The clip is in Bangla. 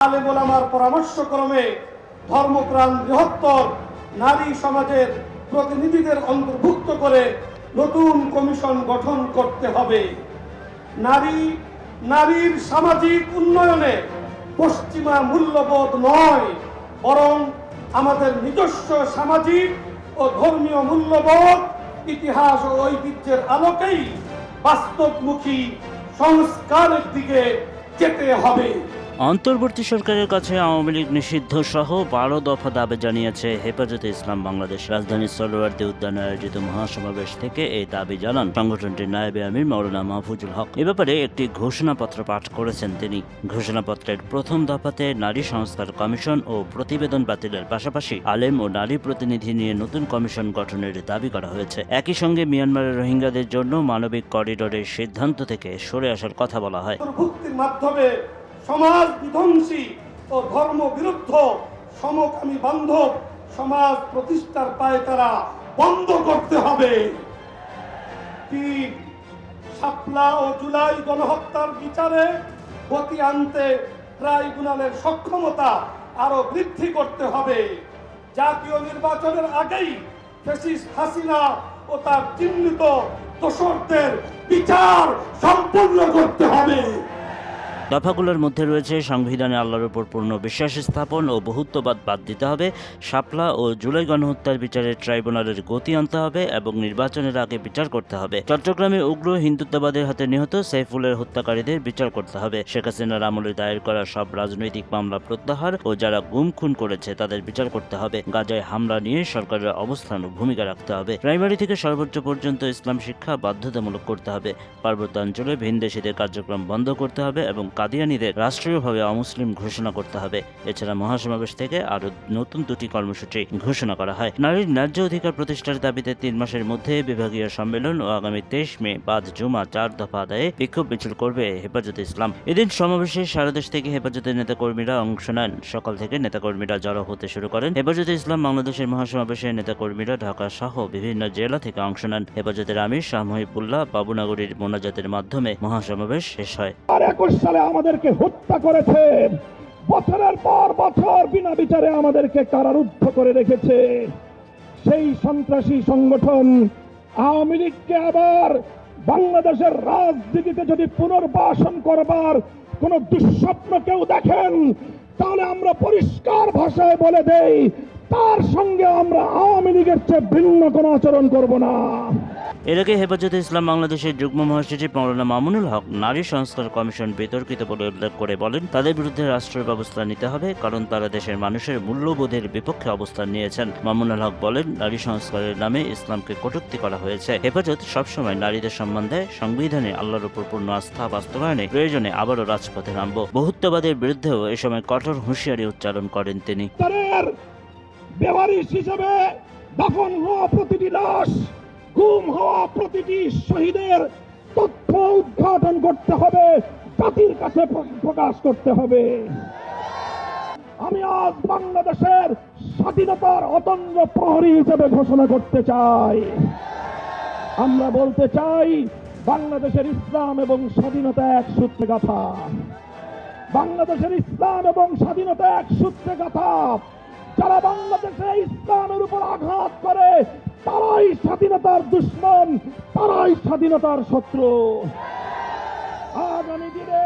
আলেম ওলামার পরামর্শক্রমে ধর্মপ্রাণ বৃহত্তর নারী সমাজের প্রতিনিধিদের অন্তর্ভুক্ত করে নতুন কমিশন গঠন করতে হবে। নারীর সামাজিক উন্নয়নে পশ্চিমা মূল্যবোধ নয়, বরং আমাদের নিজস্ব সামাজিক ও ধর্মীয় মূল্যবোধ, ইতিহাস ও ঐতিহ্যের আলোকেই বাস্তবমুখী সংস্কারের দিকে যেতে হবে। অন্তর্বর্তী সরকারের কাছে আওয়ামী লীগ নিষিদ্ধ সহ 12 দফা দাবি জানিয়েছে হেফাজতে ইসলাম বাংলাদেশ। রাজধানীর সরোয়ার্দী উদ্যানে আয়োজিত মহাসমাবেশ থেকে এই দাবি জানান সংগঠনটির নায়েবে আমির মাওলানা মাহফুজুল হক। এ ব্যাপারে একটি ঘোষণাপত্র পাঠ করেছেন তিনি। ঘোষণাপত্রের প্রথম দফাতে নারী সংস্কার কমিশন ও প্রতিবেদন বাতিলের পাশাপাশি আলেম ও নারী প্রতিনিধি নিয়ে নতুন কমিশন গঠনের দাবি করা হয়েছে। একই সঙ্গে মিয়ানমারের রোহিঙ্গাদের জন্য মানবিক করিডোরের সিদ্ধান্ত থেকে সরে আসার কথা বলা হয়। মাধ্যমে সমাজ বিধ্বংসী ও ধর্ম বিরুদ্ধ সমকামী বান্ধব সমাজ প্রতিষ্ঠার পায়তারা বন্ধ করতে হবে। শাপলা ও জুলাই গণহত্যার বিচারে গতি আনতে ট্রাইব্যুনালের সক্ষমতা আরো বৃদ্ধি করতে হবে। জাতীয় নির্বাচনের আগেই ফ্যাসিস্ট হাসিনা ও তার চিহ্নিত দোষরদের বিচার সম্পূর্ণ করতে হবে। দফাগুলোর মধ্যে রয়েছে সংবিধানে আল্লাহর উপর পূর্ণ বিশ্বাস স্থাপন ও বহুত্ববাদ বাদ দিতে হবে, শাপলা ও জুলাই গণহত্যার বিচারে ট্রাইব্যুনালের গতি আনতে হবে এবং নির্বাচনের আগে বিচার করতে হবে। চট্টগ্রামে উগ্র হিন্দুত্ববাদের হাতে নিহত সাইফুলের হত্যাকারীদের বিচার করতে হবে। শেখ হাসিনার আমলে দায়ের করা সব রাজনৈতিক মামলা প্রত্যাহার ও যারা গুম খুন করেছে তাদের বিচার করতে হবে। গাজায় হামলা নিয়ে সরকারের অবস্থান ও ভূমিকা রাখতে হবে। প্রাইমারি থেকে সর্বোচ্চ পর্যন্ত ইসলাম শিক্ষা বাধ্যতামূলক করতে হবে। পার্বত্যাঞ্চলে ভিনদেশীদের কার্যক্রম বন্ধ করতে হবে এবং কাদিয়ানীদের রাষ্ট্রীয়ভাবে অমুসলিম ঘোষণা করতে হবে। এছাড়া মহাসমাবেশ থেকে আরো নতুন 2টি কর্মসূচি ঘোষণা করা হয়। নারীর ন্যায্য অধিকার প্রতিষ্ঠার দাবিতে 3 মাসের মধ্যে বিভাগীয় সম্মেলন ও আগামী 23 মে বাদ জুমা 4 দফা আদায়ে বিক্ষোভ মিছিল করবে হেফাজতে ইসলাম। এদিন সমাবেশে সারা দেশ থেকে হেফাজতের নেতাকর্মীরা অংশ নেন। সকাল থেকে নেতাকর্মীরা জড়ো হতে শুরু করেন। হেফাজতে ইসলাম বাংলাদেশের মহাসমাবেশে নেতাকর্মীরা ঢাকা সহ বিভিন্ন জেলা থেকে অংশ নেন। হেফাজতের আমির শাহ মহিবুল্লাহ বাবুনগরীর মোনাজাতের মাধ্যমে মহাসমাবেশ শেষ হয়। 21 সালে আমাদেরকে হত্যা করেছে, বছরের পর বছর বিনা বিচারে আমাদেরকে কারারুদ্ধ করে রেখেছে। সেই সন্ত্রাসী সংগঠন আওয়ামী লীগকে আবার বাংলাদেশের রাজনীতিতে যদি পুনর্বাসন করবার কোন দুঃস্বপ্ন কেউ দেখেন, তাহলে আমরা পরিষ্কার ভাষায় বলে দেই, তার সঙ্গে আমরা আওয়ামী লীগের চেয়ে ভিন্ন কোনো আচরণ করব না। এর আগে হেফাজতে ইসলাম বাংলাদেশের যুগ্ম মহাসচিব মাওলানা মামুনুল হক নারী সংস্কার কমিশন বিতর্কিত বলে উল্লেখ করে বলেন, তাদের বিরুদ্ধে রাষ্ট্রীয় ব্যবস্থা নিতে হবে, কারণ তারা দেশের মানুষের মূল্যবোধের বিপক্ষে অবস্থান নিয়েছেন। মামুনুল হক বলেন, নারী সংস্কারের নামে ইসলামকে কটূক্তি করা হয়েছে। হেফাজত সবসময় নারীদের সম্মান দেয়। সংবিধানে আল্লাহর উপর পূর্ণ আস্থা বাস্তবায়নে প্রয়োজনে আবারও রাজপথে নামব। বহুত্ববাদের বিরুদ্ধেও এ সময় কঠোর হুঁশিয়ারি উচ্চারণ করেন তিনি। বেওয়ারিশ হিসেবে দাফন হওয়া প্রতিটি লাশ, গুম হওয়া প্রতিটি শহীদের তথ্য উদ্ঘাটন করতে হবে, জাতির কাছে প্রকাশ করতে হবে। আমি আজ বাংলাদেশের স্বাধীনতার অতন্দ্র প্রহরী হিসেবে ঘোষণা করতে চাই। আমরা বলতে চাই, বাংলাদেশের ইসলাম এবং স্বাধীনতা এক সূত্রে গাঁথা। বাংলাদেশের ইসলাম এবং স্বাধীনতা এক সূত্রে গাঁথা। যারা বাংলাদেশে ইসলামের উপর আঘাত করে, তারাই স্বাধীনতার দুশ্মন, তারাই স্বাধীনতার শত্রু। আগামী দিনে